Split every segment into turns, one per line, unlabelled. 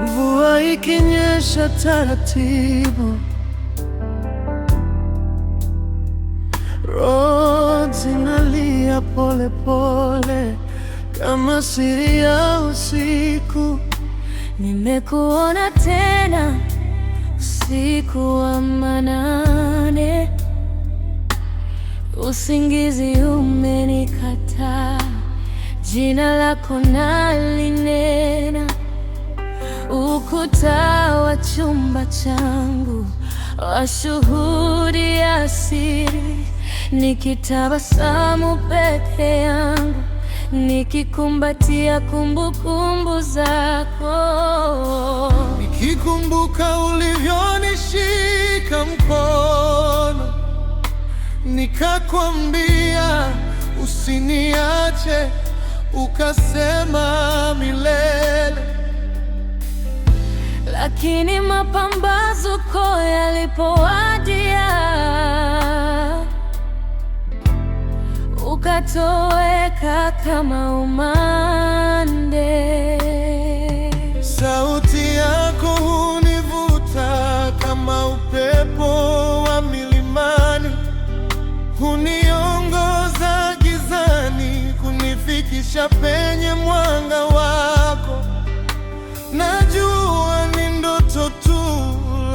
Mvua ikinyesha taratibu, roho zinalia pole pole kama siri ya usiku.
Nimekuona tena usiku wa manane, usingizi umenikataa, jina lako nalinena. Ukuta wa chumba changu washuhudia siri, nikitabasamu peke yangu, nikikumbatia kumbukumbu zako.
Nikikumbuka ulivyonishika mkono, nikakwambia usiniache, ukasema milele.
Lakini mapambazuko yalipowadia, ukatoweka kama umande.
Sauti yako hunivuta kama upepo wa milimani, huniongoza gizani, kunifikisha penye mwanga wako. Najua ni ndoto tu,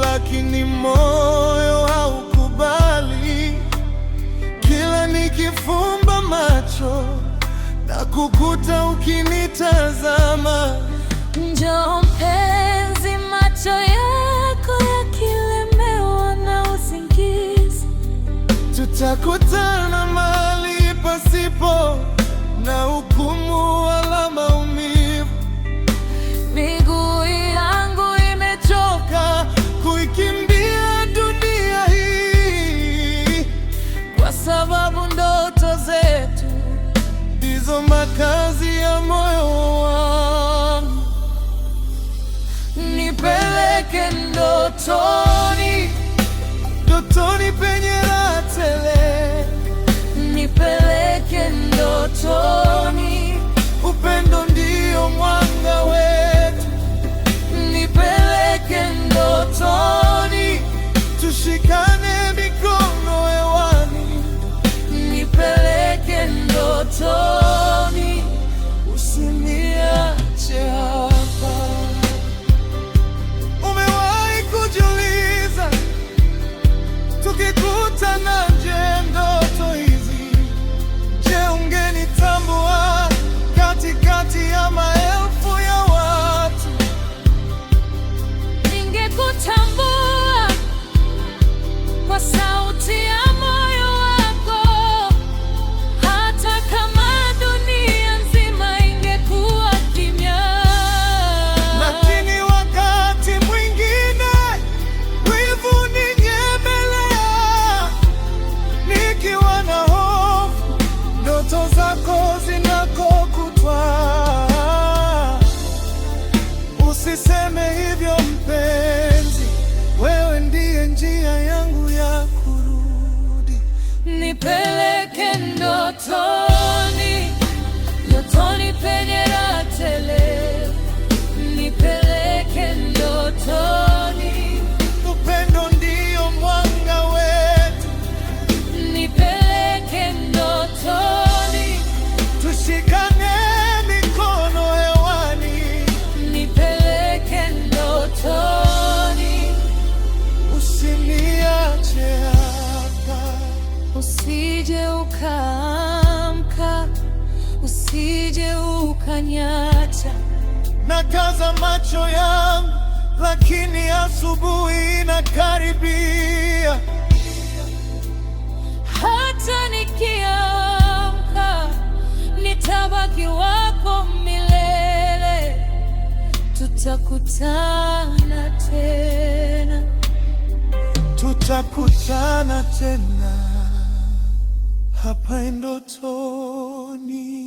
lakini moyo haukubali. Kila nikifumba macho na kukuta ukinitazama.
Njoo mpenzi, macho yako yakilemewa na usingizi,
tutakutana mahali pasipo na hukumu wala maumivu.
Miguu yangu imechoka
kuikimbia dunia hii,
kwa sababu ndoto zetu
ndizo makazi ya moyo wangu.
Nipeleke ndotoni,
ndotoni penye raha tele.
nipeleke ndotoni,
Upendo ndio mwanga wetu.
nipeleke ndotoni,
Tushikane mikono hewani.
nipeleke ndotoni,
Usiniache hapa. Umewahi kujiuliza, tukikutana nje ndoto hizi, je, ungenitambua katikati ya maelfu ya watu?
ningekutambua kwa sauti ya moyo wako, hata kama dunia nzima ingekuwa kimya.
Lakini wakati mwingine wivu uninyemelea, nikiwa na hofu ndoto zako zinakokutwa. Usiseme hivyo mpenzi, wewe ndiye njia yangu ya kurudi.
Nipeleke ndotoni, ndotoni penye raha tele. Nipeleke ndotoni,
Upendo ndio mwanga wetu.
nipeleke ndotoni,
Tushikane mikono hewani.
nipeleke ndotoni.
Usiniache hapa.
Usije ukaamka, usije ukanyacha.
Nakaza macho yangu, lakini asubuhi inakaribia.
Hata nikiamka, nitabaki wako milele. Tutakutana tena,
tutakutana tena hapa ndotoni.